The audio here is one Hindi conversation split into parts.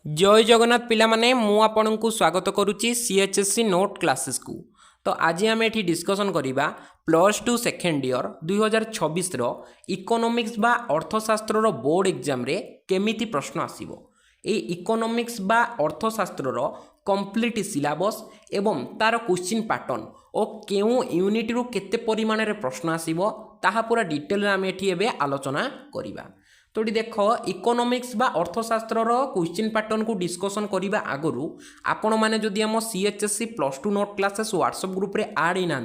जय जगन्नाथ पिला माने मु आपनकु स्वागत करुच्ची सीएचएससी नोट क्लासेस को। तो आज आम ये डिस्कसन करिबा +2 सेकेंड ईयर 2026 रो इकोनॉमिक्स बा अर्थशास्त्र रो बोर्ड एग्जाम रे केमिति प्रश्न आसीबो। ए इकोनॉमिक्स बा अर्थशास्त्र रो कंप्लीट सिलेबस एवं तार क्वेश्चन पैटर्न और केउ यूनिट रु केते परिमाण रे प्रश्न आसीबो ताहा पूरा डिटेल रे आम एठी एबे आलोचना करिबा। तो ये देख इकोनॉमिक्स बा अर्थशास्त्र क्वेश्चन पैटर्न को डिस्कसन करने आगु आपण मैंने जदि आम सीएचएससी +2 नोट क्लासेस व्हाट्सएप ग्रुप रे ऐड होना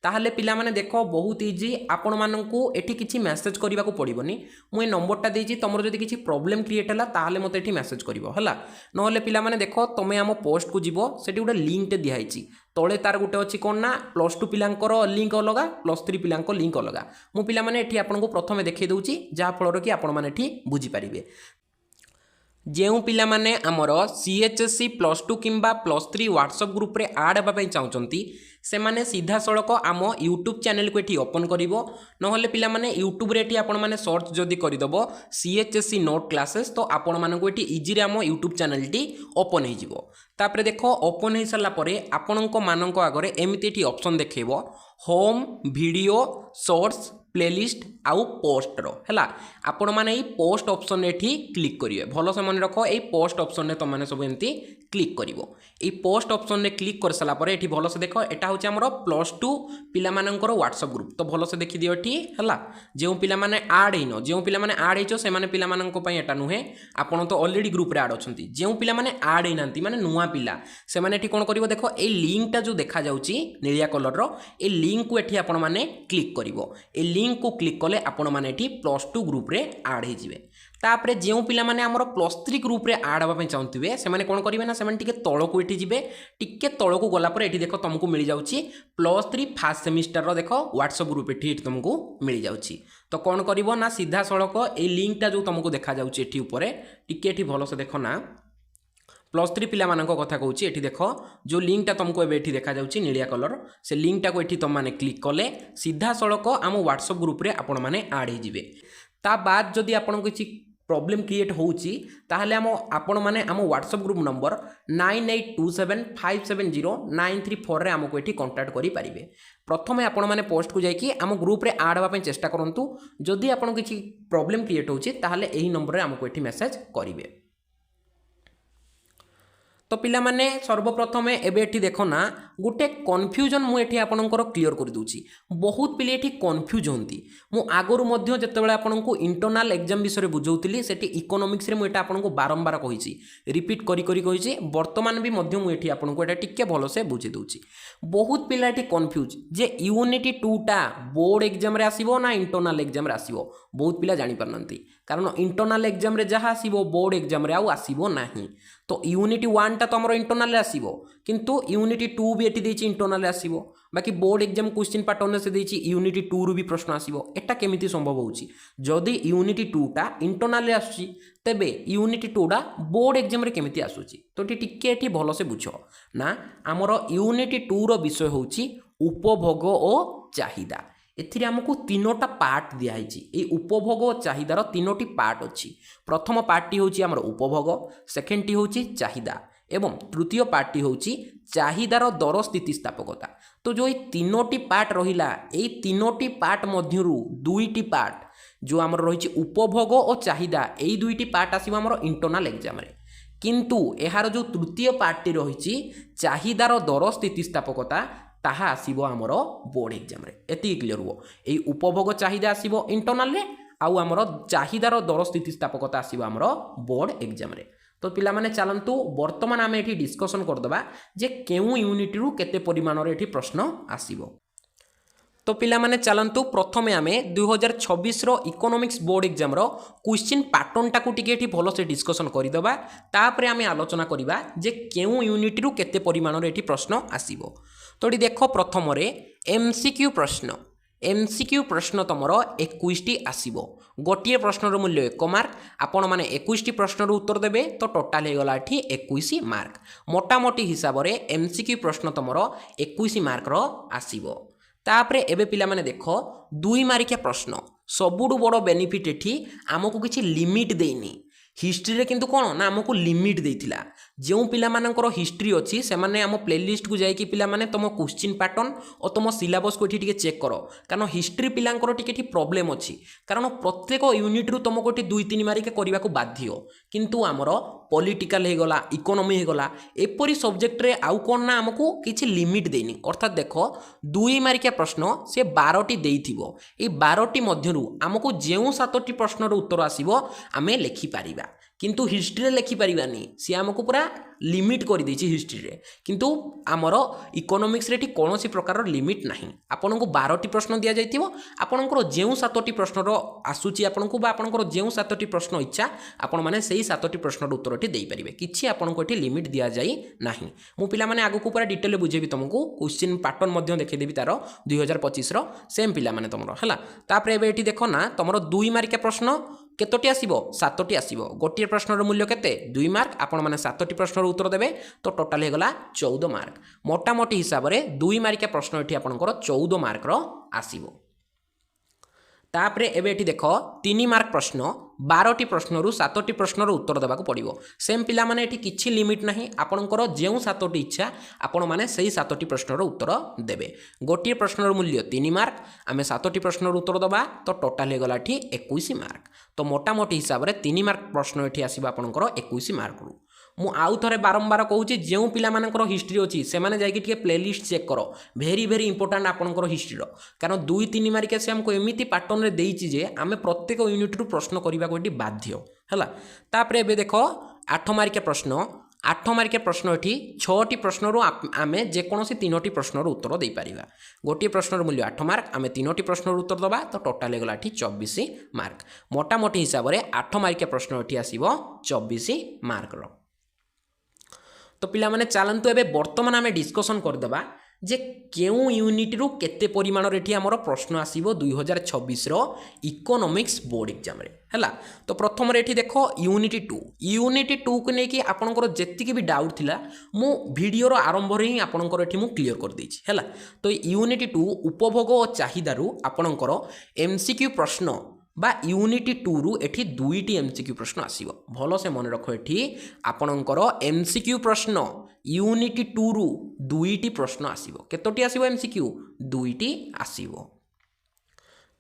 ताहले पिला माने देख बहुत इजी आपण माननकु एठी किछि मेसेज करबा को पड़िबोनी। मु ए नंबरटा देछि तमरो जदि किछि प्रॉब्लम क्रिएट हला ताहले मते एठी मेसेज करिवो हला। नहले पिला माने देख तमे आम पोस्ट को जीवो सेठी गोटे लिंक टे दिहाइछि तळे तार गोटे अछि कोन ना +2 पिलांकर लिंक अलगा +3 पिलांकर लिंक अलगा। मु पिला माने एठी आपनको प्रथमे देखै दउछि जा फलर कि आपण माने एठी बुझी पारिबे। जेउ पिला माने हमर सीएचएससी +2 किंबा +3 व्हाट्सएप ग्रुप रे ऐड हेबा पई चाहउचंती से माने सीधा सड़क आम यूट्यूब चैनल को एठी ओपन करिवो। नहले पिला माने यूट्यूब रे एठी आपण माने सर्च जदि करिदबो सीएचएससी नोट क्लासेस तो आपण माननको एठी इजी रे आम यूट्यूब चैनल टी ओपन हे जिवो। तापरे देखो ओपन हे सरला परे आपणको माननको आगरे एमिति एठी ऑप्शन देखैबो होम वीडियो शॉर्ट्स प्लेलिस्ट आउ पोस्ट रो हैला। आपण माने ई पोस्ट ऑप्शन एठी क्लिक करिवे। भलो से मन रखो ए पोस्ट ऑप्शन ने तुम माने सब एमती क्लिक करिवो। ए पोस्ट ऑप्शन ने क्लिक कर सला परे एठी भलो से देखो एटा होचे हमरो +2 पिला मानकर व्हाट्सएप ग्रुप। तो भलो से देखि दियो एठी हैला। जेउ पिला माने ऐड हेनो जेउ पिला माने ऐड हेचो से माने पिला माननको पई एटा नुहे आपण तो ऑलरेडी ग्रुप रे ऐड अछंती। जेउ पिला माने ऐड हेनांती माने नुवा पिला से माने एठी कोन करिवो देखो ए लिंक टा जो देखा जाउची नीलिया कलर रो ए लिंक को एठी आपण माने क्लिक करिवो। ए लिंक को क्लिक कले आपण माने एठी +2 ग्रुप रे ऐड हे जिवे। तापरे जेउ पिला माने हमरो +3 ग्रुप रे ऐड होबा पई चाहंतिबे से माने कोन करिवे ना से माने टिके तळको एठी जिवे। टिके तळको गला परे एठी देखो तुमको मिल जाउची +3 फर्स्ट सेमिस्टर रो देखो व्हाट्सएप ग्रुप एठी तुमको मिल जाउची। तो कोन करिवो ना सीधा सड़क ए लिंक टा जो तुमको देखा जाउची एठी ऊपरे टिके एठी भलो से देखो ना +3 पिला माननको कथा कहूची एठी देखो जो लिंक टा तुमको एबे एठी देखा जाउची नीलिया कलर से लिंक टा को एठी तुम माने क्लिक कले सीधा सड़क आम व्हाट्सएप ग्रुप रे आपण माने ऐड हे जिवे। ता बाद जदि आपण किछि प्रॉब्लम क्रिएट होउची ताहले आपण माने आम व्हाट्सएप ग्रुप नंबर 9827570934 रे हमको एठी कांटेक्ट करि परिबे। प्रथमे आपण माने पोस्ट को जाय कि आम ग्रुप रे ऐड होबा पई चेष्टा करंतु। जदि आपण किछि प्रॉब्लम क्रिएट होउची ताहले एही नंबर रे हमको एठी मेसेज करिवे। तो पिला माने सर्वप्रथमे एबे एठी देखो ना गोटे कन्फ्यूजन मु एठी आपनकर क्लियर कर दूची। बहुत पिले एठी कन्फ्यूज होंती। मु आगरु मध्य जतेबेले आपनको इंटरनल एग्जाम विषय बुझौतिली सेठी इकोनॉमिक्स रे मु एटा आपनको बारंबार कहिची रिपीट करी करी कहिची। वर्तमान भी मध्य मु एठी आपनको एटा टिके भलो से बुझी दूची। बहुत पिला एठी कन्फ्यूज जे यूनिटी 2 टा बोर्ड एग्जाम रे आसीबो ना इंटरनल एग्जाम रे आसीबो। बहुत पिला जानि पारनंती कारण इंटरनल एग्जाम रे जहा आसीबो बोर्ड एग्जाम रे आउ आसीबो नाही। तो यूनिटी 1 टा तो हमरो इंटरनल रे आसीबो किंतु यूनिटी 2 भी एठी देछि इंटरनल रे आसीबो। बाकी बोर्ड एग्जाम क्वेश्चन पैटर्न से देछि यूनिटी 2 रु भी प्रश्न आसीबो। एटा केमिति संभव होउची जदि यूनिटी 2 टा इंटरनल रे आसुची तेबे यूनिटी 2 टा बोर्ड एग्जाम रे केमिति आसुची। तो टिके एठी भलो से बुझो ना हमरो यूनिटी 2 रो विषय होउची उपभोग ओ चाहिदा। एथिरे हमकु तीनोटा पार्ट दिया हिची। ए उपभोग और चाहिदार तीनोटी पार्ट अछि। प्रथम पार्टी होची हमर उपभोग, सेकेंड टी होची चाहिदा एवं तृतीय पार्टी होची चाहिदार दर स्थितिस्थापकता। तो जो ये तीनोटी पार्ट रहिला ए तीनोटी पार्ट मध्यरु दुईटी पार्ट जो हमर रहिची उपभोग और चाहिदा ए दुईटी पार्ट आसीबो हमर इंटरनल एग्जाम रे। किंतु एहार जो तृतीय पार्टी रहिची चाहिदार दर स्थितिस्थापकता ताहा आसीबो हमरो बोर्ड एग्जाम रे। एति क्लियर हो ए उपभोग चाहिदा आसीबो इंटरनल रे आउ हमरो चाहिदार दर स्थितिस्थापकता आसीबो हमरो बोर्ड एग्जाम रे। तो पिला माने चलंतु वर्तमान आमे एठी डिस्कशन कर दबा जे केउ यूनिट रु केते परिमाण रे एठी प्रश्न आसीबो। तो पिला माने चलंतु प्रथमे आमे 2026 रो इकोनॉमिक्स बोर्ड एग्जाम रो क्वेश्चन पैटर्न टाकू टिके एठी भलो से डिस्कशन करि दबा। तापरे आमे आलोचना करिबा जे केउ यूनिट रु केते परिमाण रे एठी प्रश्न आसीबो। तो देखो प्रथम रे एमसीक्यू प्रश्न। एमसीक्यू प्रश्न तुमरो 21 टी आसीबो। गोटिए प्रश्न मूल्य 1 मार्क। आपण माने 21 टी प्रश्न उत्तर देबे तो टोटाल हे गला एठी 21 मार्क। मोटामोटी हिसाब रे एमसीक्यू प्रश्न तुमरो 21 मार्क रो आसीबो। तापरे एबे पिला माने देखो 2 मार्किया प्रश्न सबुडु बड़ बेनिफिट एठी आमको किछि लिमिट देइनी हिस्ट्री रे किंतु कौन ना आमको लिमिट देइथिला जो पिलामानकर हिस्ट्री अच्छी से माने आम प्लेलिस्ट को जाइए पिलामाने तुम क्वेश्चन पैटर्न और तुम सिलेबस को ये चेक कर कारण हिस्ट्री पिलांकर टी प्रोब्लेम अच्छी कारण प्रत्येक यूनिट रु तुमको ये 2-3 मार्क करने को बाध्य किंतु आमर पॉलिटिकल हो गला इकोनॉमी हो गला एपरी सब्जेक्ट रे आउ कौन ना आमको किसी लिमिट देनी अर्थात देख 2 मार्किया प्रश्न से 12टी देइथिबो ए 12टी मध्यरु आमको जेउ 7टी प्रश्नर उत्तर आसीबो आमे लेखि पारिबा किंतु हिस्ट्री रे लेखि पारिबानी सी आमको पूरा लिमिट कर देछि हिस्ट्री रे किंतु आमर इकोनॉमिक्स रे कौन सी प्रकार लिमिट नाही आपन को 12टी प्रश्न दिया जाइथिबो आपनकर जेउ 7टी प्रश्नर आसुची आपन को बा आपनकर जेउ 7टी प्रश्न इच्छा आपन माने सेही 7टी प्रश्नर उत्तरटी देई परिबे किछि आपन को एठी लिमिट दिया जाई नाही मु पिला माने आगु को पूरा डिटेल बुझेबी तुमको क्वेश्चन पैटर्न मध्य देखै देबी तारो 2025 रो सेम पिला माने तमरो हला तापर एबे एठी देखो ना तमरो 2 मार्किया प्रश्न केतोटी आसीबो 7टी आसीबो गोटिए प्रश्नर मूल्य केते 2 मार्क आपण माने 7टी प्रश्नर उत्तर देबे तो टोटल हे गला 14 मार्क मोटामोटी हिसाब रे 2 मार्किया प्रश्न एठी आपनकर 14 मार्क रो आसीबो तापरे एबे एठी देखो 3 मार्क प्रश्न 12टी प्रश्नरु 7टी प्रश्नर उत्तर देबाक पड़िबो सेम पिला माने एठी किछि लिमिट नाही आपनकर जेउ 7टी इच्छा आपण माने सेही 7टी प्रश्नर उत्तर देबे गोटिए प्रश्नर मूल्य 3 मार्क आमे 7टी प्रश्नर उत्तर दबा तो टोटल हे गला एठी 21 मार्क तो मोटामोटी हिसाब रे 3 मार्क प्रश्न एठी आसीबा आपनकर 21 मार्क रु मु आउ थरे बारंबार कहूची जेउ पिला मानकर हिस्ट्री अछि से माने जाई कि प्लेलिस्ट चेक करो वेरी वेरी इंपोर्टेंट आपनकर हिस्ट्री रो कारण 2-3 मार्क से हमको एमिति पैटर्न रे देइची जे आमे प्रत्येक यूनिट रु प्रश्न करबा को एटी बाध्य हला तापरे एबे देखो 8 मार्किया प्रश्न 8 मार्किया प्रश्न एठी 6टी प्रश्न रु आमे जे कोनोसी 3टी प्रश्न रु उत्तर देई परिबा गोटिए प्रश्नर मूल्य 8 मार्क आमे 3टी प्रश्न रु उत्तर दबा तो टोटल हे गला एठी 24 मार्क मोटामोटी हिसाब रे 8 मार्किया प्रश्न एठी आसीबो 24 मार्क रो तो पिला माने चलंतु एबे वर्तमान आमे डिस्कशन कर देबा जे केउ यूनिट रु केते परिमाण रे एठी हमरो प्रश्न आसीबो 2026 रो इकोनॉमिक्स बोर्ड एग्जाम रे हला तो प्रथम रे एठी देखो यूनिट 2 को नै कि आपनकर जेति के भी डाउट थिला मु वीडियो रो आरंभ रे ही आपनकर एठी मु क्लियर कर देछि हला तो यूनिट 2 उपभोग और चाहिदा रु आपनकर एमसीक्यू प्रश्न बा यूनिट 2 रु एठी 2टी एमसीक्यू प्रश्न आसीबो भलो से मन रखो एठी आपनकर एमसीक्यू प्रश्न यूनिट 2 रु 2टी प्रश्न आसीबो केतोटी आसीबो एमसीक्यू 2टी आसीबो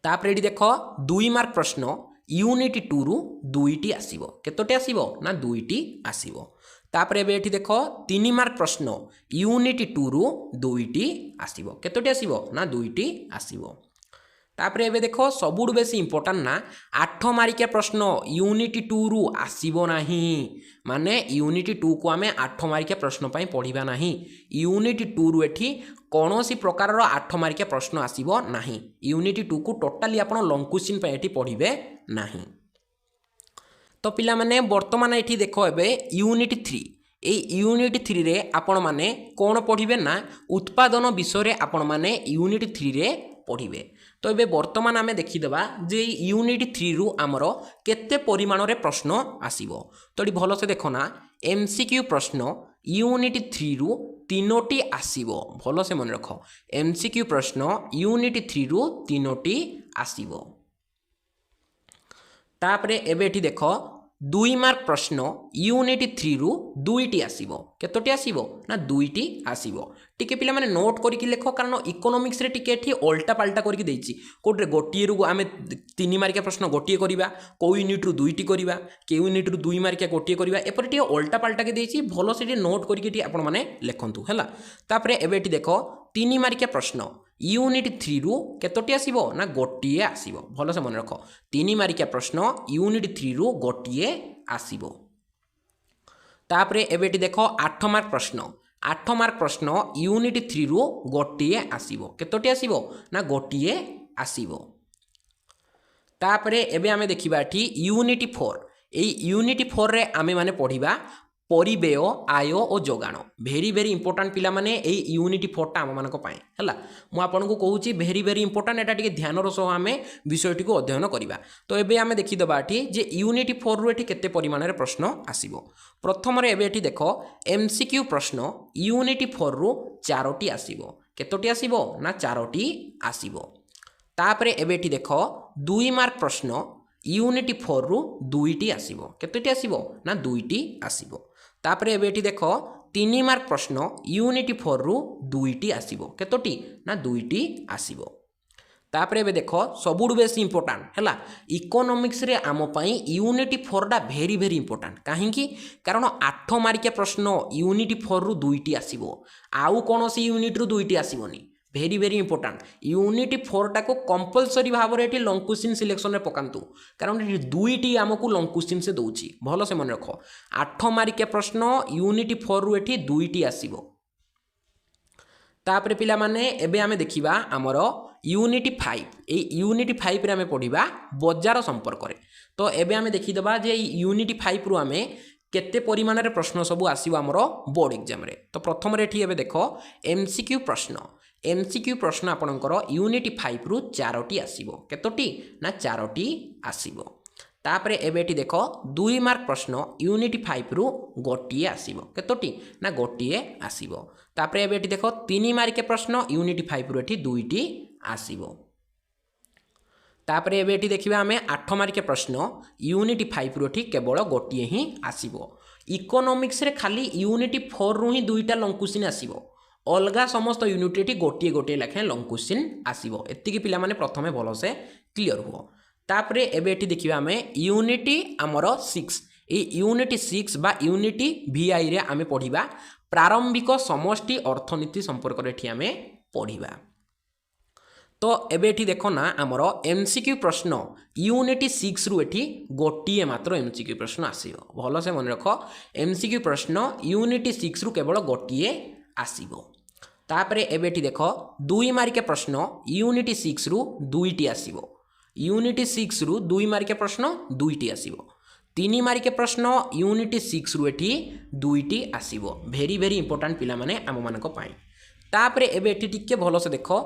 तापर एठी देखो 2 मार्क प्रश्न यूनिट 2 रु 2टी आसीबो केतोटी आसीबो ना 2टी आसीबो तापर एबे एठी देखो 3 मार्क प्रश्न यूनिट 2 रु 2टी आसीबो केतोटी आसीबो ना 2टी आसीबो तापर एबे देखो सबुड बेसी इंपोर्टेंट ना 8 मार्किया प्रश्न यूनिट 2 रु आसीबो नाही माने यूनिट 2 को आमे 8 मार्किया प्रश्न पई पढिबा नाही यूनिट 2 रु एठी कोनोसी प्रकार रो 8 मार्किया प्रश्न आसीबो नाही यूनिट 2 को टोटली आपण लॉन्ग क्वेश्चन पई एठी पढिबे नाही तो पिला माने वर्तमान एठी देखो एबे यूनिट 3 ए यूनिट 3 रे आपण माने कोन पढिबे ना उत्पादन विषय रे आपण माने यूनिट 3 रे पढिबे तो ये वर्तमान आमे देखीदेबा जे यूनिट 3 रु आमर केते परिमाण रे प्रश्न आसीबो तो ये भलो से देखो ना एमसीक्यू प्रश्न यूनिट 3 रु 3टी आसीबो भलो से मन रखो एमसीक्यू प्रश्न यूनिट 3 रु 3टी आसीबो तापरे एबे एठी देखो 2 मार्क प्रश्न यूनिट 3 रु 2टी आसीबो केतोटी आसीबो ना 2टी आसीबो टिके पिला माने नोट करिकि लेखो कारण इकोनॉमिक्स रे टिके एठी उल्टा पाल्टा करिकि देइछि कोटरे गोटिए रु आमे 3 मार्किया प्रश्न गोटिए करिबा को यूनिट रु 2टी करिबा के यूनिट रु 2 मार्किया गोटिए करिबा एपर टिके उल्टा पाल्टा के देइछि भलो से नोट करिकि टी आपण माने लेखंतु हला तापरे एबे एठी देखो 3 मार्किया प्रश्न यूनिट 3 रु केतोटी आसीबो ना गोटिए आसीबो भलो से मन रखो 3 मार्किया प्रश्न यूनिट 3 रु गोटिए आसीबो तापरे एबे एठी देखो 8 मार्क प्रश्न 8 मार्क प्रश्न यूनिट 3 रु गोटिए आसीबो केतोटी आसीबो ना गोटिए आसीबो तापरे एबे आमे देखिबा एठी यूनिट 4 ए यूनिट 4 रे आमे माने पढिबा परिबेय आय और जोगाण भेरी भेरी इंपोर्टेंट पिला माने ए यूनिट 4 टा आम मानक पाए हला मु आपन को कहूची भेरी भेरी इंपोर्टेंट एटा टिके ध्यान रो सह आमे विषयटी को अध्ययन करिबा तो एबे आमे देखि दबा एठी जे यूनिट 4 रु एठी केते परिमाण रे प्रश्न आसीबो प्रथम रे एबे एठी देखो एमसीक्यू प्रश्न यूनिट 4 रु 4टी आसीबो केतोटी आसीबो ना 4टी आसीबो तापरे एबे एठी देखो 2 मार्क प्रश्न यूनिट 4 रु दुईटी आसीबो केतोटी आसीबो ना दुईटी आसीबो तापरे एबे एठी देखो 3 मार्क प्रश्न यूनिट 4 रु दुईटी आसीबो केतोटी ना दुईटी आसीबो तापरे एबे देखो सबुडु बेसी इंपोर्टेंट हैला इकोनॉमिक्स रे आम पई यूनिट 4 टा भेरी भेरी इंपोर्टेंट काहेकि कारण 8 मार्किया प्रश्न यूनिट 4 रु दुईटी आसीबो आउ कोनोसी यूनिट रु दुईटी आसीबोनी भेरी भेरी इंपोर्टेंट यूनिट 4 टा को कंपलसरी भाव रे एठी लॉन्ग क्वेश्चन सिलेक्शन रे पकांतु कारण एठी दुईटी हमकु लॉन्ग क्वेश्चन से दउची भलो से मन रखो 8 मार्किया प्रश्न यूनिट 4 रु एठी दुईटी आसीबो तापरे पिला माने एबे आमे देखिबा हमरो यूनिट 5 ए यूनिट 5 रे आमे पढिबा बजार संपर्क रे तो एबे आमे देखि दबा जे यूनिट 5 रु आमे केते परिमाण रे प्रश्न सब आसीबो हमरो बोर्ड एग्जाम रे तो प्रथम रे एठी एबे देखो एमसीक्यू प्रश्न आपनकर यूनिट 5 रु 4टी आसीबो केतोटी ना 4टी आसीबो तापरे एबे एठी देखो 2 मार्क प्रश्न यूनिट 5 रु गोटिए आसीबो केतोटी ना गोटिए आसीबो तापरे एबे एठी देखो 3 मार्क के प्रश्न यूनिट 5 रु एठी दुईटी आसीबो तापरे एबे एठी देखिबा हमें 8 मार्क के प्रश्न यूनिट 5 रु एठी केवल गोटिए ही आसीबो इकोनॉमिक्स रे खाली यूनिट 4 रु ही दुईटा लॉन्ग क्वेश्चन आसीबो अलगा समस्त यूनिट एठी गोटिए गोटिए लेखे लॉन्ग क्वेश्चन आसीबो एत्ति की पिला माने प्रथमे भलो से क्लियर हो तापरे एबे एठी देखिबा हमें यूनिट हमरो 6 ए यूनिट 6 बा यूनिट VI रे आमे पढिबा प्रारंभिक समष्टि अर्थनीति संपर्क रे एठी आमे पढिबा तो एबे एठी देखो ना हमरो एमसीक्यू प्रश्न यूनिट 6 रु एठी गोटिए मात्र एमसीक्यू प्रश्न आसीबो भलो से मन रखो एमसीक्यू प्रश्न यूनिट 6 रु केवल गोटिए आसीबो तापरे एबे एठी देखो 2 मार्क के प्रश्न यूनिट 6 रु दुईटी आसीबो यूनिट 6 रु 2 मार्क के प्रश्न दुईटी आसीबो 3 मार्क के प्रश्न यूनिट 6 रु एठी दुईटी आसीबो भेरी भेरी इंपोर्टेंट पिला माने आम मानक पाई तापरे एबे एठी टिके भलो से देखो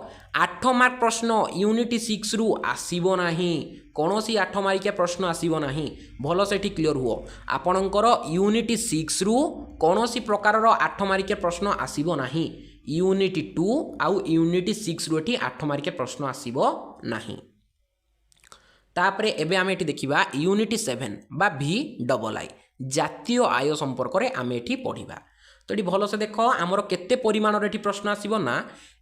8 मार्क प्रश्न यूनिट 6 रु आसीबो नाही कोनोसी 8 मार्क के प्रश्न आसीबो नाही भलो से एठी क्लियर हुओ आपनकर यूनिट 6 रु कोनोसी प्रकार रो 8 मार्क के प्रश्न आसीबो नाही यूनिट 2 आउ यूनिट 6 रु एठी 8 मार्क के प्रश्न आसीबो नाही तापरे एबे आमे एठी देखिबा यूनिट 7 बा VII जातीय आय संपर्क रे आमे एठी पढिबा तो ये भलो से देखो आमर केते परिमाण रे प्रश्न आसीबो ना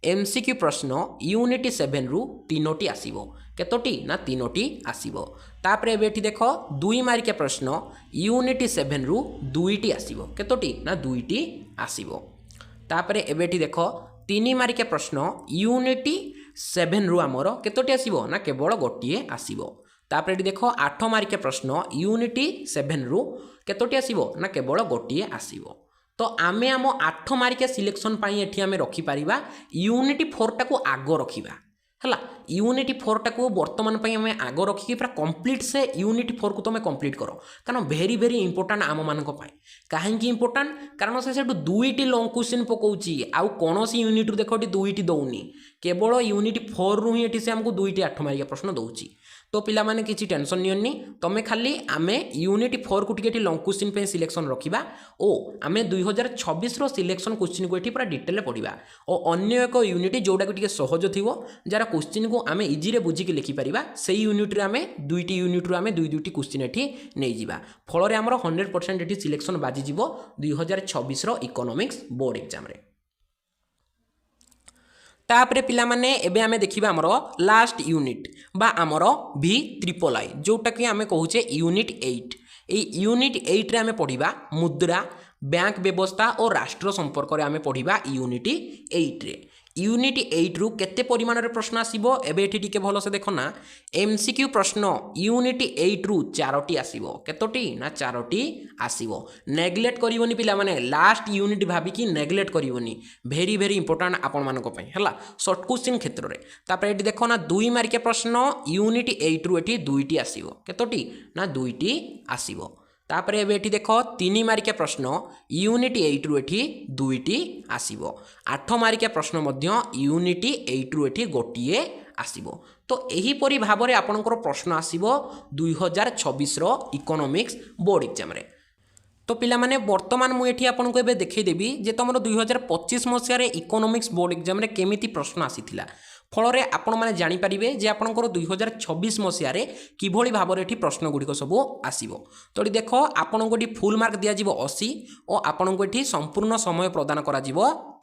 एमसीक्यू प्रश्न यूनिट 7 रु 3टी आसीबो केतोटी ना 3टी आसीबो तापरे एबे एठी देखो 2 मार्क के प्रश्न यूनिट 7 रु 2टी आसीबो केतोटी ना 2टी आसीबो तापरे एबे एठी देखो 3 मार्क के प्रश्न यूनिट 7 रु आमर केतोटी आसीबो ना केवल गोटिए आसीबो तापरे एठी देखो 8 मार्क के प्रश्न यूनिट 7 रु केतोटी आसीबो ना केवल गोटिए आसीबो तो आमे आम 8 मार्किया सिलेक्शन पाई एठी आमे रखी परिबा यूनिट 4 टा को आगो रखिबा हला यूनिट 4 टा को वर्तमान पाई आमे आगो रखी पूरा कंप्लीट से यूनिट 4 को तमे कंप्लीट करो कारण भेरी भेरी इंपोर्टेंट आम मानक पाई काहेकि इंपोर्टेंट कारण से सेटु दुईटी लॉन्ग क्वेश्चन पकोउची आउ कोनोसी यूनिट रु देखो दुईटी दउनी केवल यूनिट 4 रु ही एठी से हमको दुईटी 8 मार्किया प्रश्न दउची तो पिला माने किछि टेंशन नियनि तमे खाली आमे यूनिट 4 को टिके लॉन्ग क्वेश्चन पे सिलेक्शन रखिबा ओ आमे 2026 रो सिलेक्शन क्वेश्चन को एठी पूरा डिटेल पढिबा ओ अन्य एक यूनिट जोडा को टिके सहज थिवो जरा क्वेश्चन को आमे इजी रे बुझी के लिखि परिबा सेही यूनिट रे आमे दुईटी यूनिट रो आमे दुईटी क्वेश्चन एठी नै जिबा फल रे हमरो 100% एठी सिलेक्शन बाजी जिवो 2026 रो इकोनॉमिक्स बोर्ड एग्जाम रे तापरे पिला माने एबे आमे देखिबा हमरो लास्ट यूनिट बा हमरो VIII जोटा कि आमे कहूचे यूनिट 8 ए यूनिट 8 रे आमे पढिबा मुद्रा बैंक व्यवस्था और राष्ट्र संपर्क रे आमे पढिबा यूनिट 8 रे यूनिट 8 रु केते परिमाण रे प्रश्न आसीबो एबे एठी टिके भलो से देखो ना एमसीक्यू प्रश्न यूनिट 8 रु 4टी आसीबो केतोटी ना 4टी आसीबो नेग्लेक्ट करिवोनी पिला माने लास्ट यूनिट भाबी कि नेग्लेक्ट करिवोनी भेरी भेरी इंपोर्टेंट आपन मानको पई हला शॉर्ट क्वेश्चन क्षेत्र रे तापर एठी देखो ना 2 मार्क के प्रश्न यूनिट 8 रु एठी 2टी आसीबो केतोटी ना 2टी आसीबो तापर एबे एठी देखो 3 मार्क के प्रश्न यूनिट 8 रु एठी 2टी आसीबो 8 मार्क के प्रश्न मध्य यूनिट 8 रु एठी गोटिए आसीबो तो एही परि भाव रे आपनकर प्रश्न आसीबो 2026 रो इकोनॉमिक्स बोर्ड एग्जाम रे तो पिला माने वर्तमान मु एठी आपनको एबे देखै देबी जे तमरो 2025 मसिया रे इकोनॉमिक्स बोर्ड एग्जाम रे केमिति प्रश्न आसीथिला फल आपण मैंने जानीपारे जे आपंकर 2026 मसीह किभली भाव में प्रश्न गुड़िक सब आसो। तो देख आपन को फुल मार्क दिज्व 80 और आपन को ये संपूर्ण समय प्रदान कर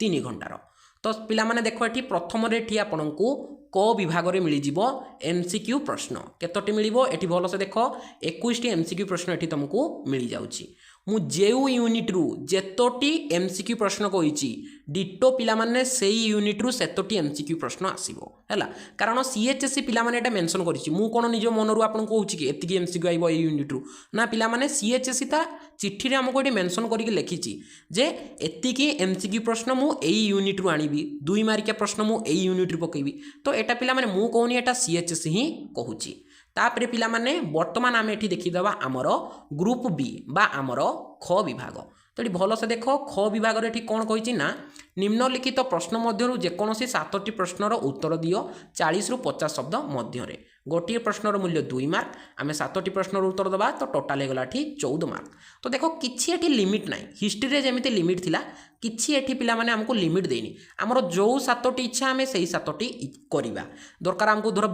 3 घंटार। तो पिला माने देखो ये प्रथम आपन को क विभाग में मिलଯିव एमसीक्यू प्रश्न केतोटी मिलिबो एठी भल से देख 21 एमसीक्यू प्रश्न एठी तुमको मिल जाउची। मु जेउ यूनिट रु जेतोटी एमसीक्यू प्रश्न कहिची डिटो पिला माने सेई यूनिट रु सेतोटी एमसीक्यू प्रश्न आसीबो हैला। कारण सीएचएससी पिला माने एटा मेंशन करिची मु कोन निजो मन रु आपन कहूची कि एतिकी एमसीक्यू आइबो ए यूनिट रु ना पिला माने सीएचएससी ता चिट्ठी रे हमको एटी मेंशन करिके लिखिची जे एतिकी एमसीक्यू प्रश्न मु एई यूनिट रु आनिबी 2 मार्किया प्रश्न मु एई यूनिट रु पकेबी। तो एटा पिला माने मु कहूनी एटा सीएचएससी ही कहूची। तापरे पिला माने वर्तमान आमे एठी देखिदबा हमर ग्रुप बी बा हमर ख विभाग। तो ये भल से देख ख विभाग ये कौन कही ना निम्नलिखित प्रश्न मध्य जेकोसी 7टी प्रश्नर उत्तर दियो 40 रु 50 शब्द मध्य गोटे प्रश्नर मूल्य 2 मार्क आम 7टी प्रश्नर उत्तर दबा तो टोटाल होगा 14 मार्क। तो देख कि लिमिट ना हिस्ट्री जमी लिमिट थिला किछि एठी पिला माने हमको लिमिट देनी आमर जो 7टी इच्छा आम से 7टी करवा दरकार हमको धर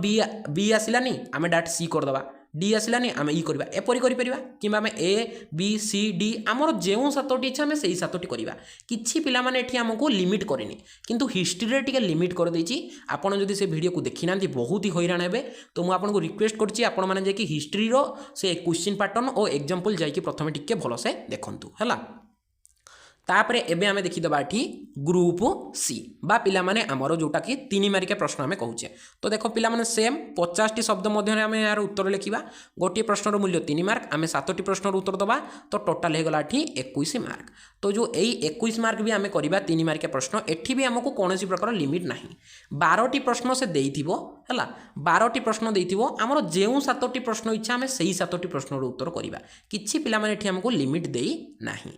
बी आसलानी आम डायरेक्ट सी करदबा डी आसलानी आम इ करवा एपरी करिपरिबा किबा आम ए बी सी डी आमर जो 7टी इच्छा आम से 7टी करवा किछि पिला माने एठी हमको लिमिट करेनी किंतु हिस्ट्री रे टिके लिमिट कर देछि। आपण जदि से वीडियो को देखि नांती बहुत ही हैरान हेबे तो मु आपन को रिक्वेस्ट करछि आपण माने जे कि हिस्ट्री रो से क्वेश्चन पैटर्न और एग्जांपल जाई कि प्रथमे टिके भलो से देखंतु हैला। तापरे एबे आमे देखिदबा एठी ग्रुप सी बा पिला माने हमरो जोटा कि 3 मार्किया प्रश्न आमे कहूचे। तो देखो पिला माने सेम 50टी शब्द मध्य आमे यार उत्तर लिखिबा गोटे प्रश्नर मूल्य 3 मार्क आमे 7टी प्रश्नर उत्तर दबा तो टोटाल हेगला एठी 21 मार्क। तो जो एई 21 मार्क भी आमे करिबा 3 मार्किया प्रश्न एठी भी हमको कोनोसी प्रकार लिमिट नाही 12टी प्रश्न से देइथिबो हैला 12टी प्रश्न देइथिबो हमरो जेउ 7टी प्रश्न इच्छा आमे सेही 7टी प्रश्नर उत्तर करिबा किछि पिला माने एठी हमको लिमिट देई नाही।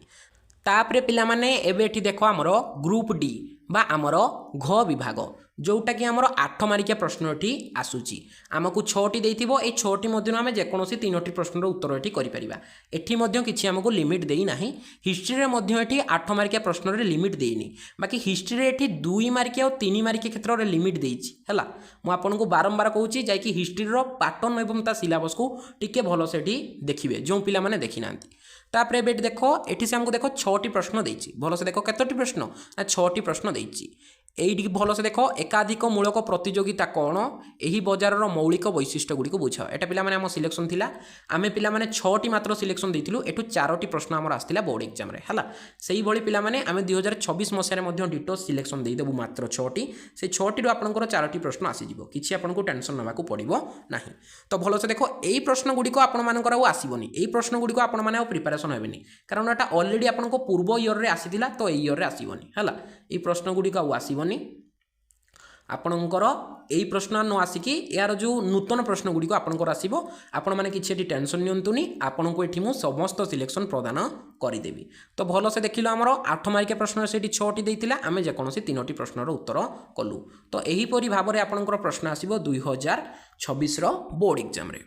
तापरे पिला माने एबे एठी देखो हमरो ग्रुप डी बा हमरो घ विभाग जोटा कि हमरो 8 मार्किया प्रश्न एठी आसुची हमकु 6टी देइथिबो ए 6टी मध्य आमे जे कोनोसी 3टी प्रश्नर उत्तर एठी करि परिबा एठी मध्य किछि हमकु लिमिट देई नाही। हिस्ट्री रे मध्य एठी 8 मार्किया प्रश्न रे लिमिट देइनी बाकी हिस्ट्री रे एठी 2 मार्किया और 3 मार्किया क्षेत्र रे लिमिट देइची हैला। मु आपनको बारंबार कहूची जाय कि हिस्ट्री रो पैटर्न एवं ता सिलेबस को टिके भलो सेठी देखिबे जो पिला माने देखि नांती। तापरे बेट देखो एठी से हमको देखो 6टी प्रश्न देइची भलो से देखो केतोटी प्रश्न ना 6टी प्रश्न देइची एइटी भलो से देखो एकाधिक मूलक प्रतियोगिता कौन एही बजार मौलिक वैशिष्ट्य गुड़ी को बुझ एटा पिला माने हम सिलेक्शन थिला आमे पिला माने 6टी मात्र सिलेक्शन देइथिलु एठु 4टी प्रश्न हमर आस्तिला बोर्ड एग्जाम रे हला सेही भली पिला माने आमे 2026 मसिया रे मध्ये डिटो सिलेक्शन देइ देबु मात्र 6टी से 6टी रु आपनकर 4टी प्रश्न आसी जिवो किछि आपनको टेंशन नबा को पड़िबो नाही। तो भलो से देखो एई प्रश्न गुड़ी को आपन मानकर आ आसीबोनी एई प्रश्न गुड़ी को आपन माने प्रिपरेशन हेबेनी कारण एटा ऑलरेडी आपनको पूर्व ईयर रे आसीथिला तो एई ईयर रे आसीबोनी हला एई प्रश्न गुड़ी को आ आसीबोनी आपणकर यही प्रश्न न आसिकी यार जो नूतन प्रश्न गुड़ी को आपणकर आसो आपण मैंने किसी टेंशन नियंतुनी आपन को ये समस्त सिलेक्शन प्रदान करदेवी। तो भल से देखिल आमर 8 मार्किया प्रश्न से 6टी देइतिला आमे जेकोसी 3टी प्रश्नर उत्तर कलु। तो यहीपरि भाव में आपणकर प्रश्न आसो 2026 बोर्ड एग्जाम रे।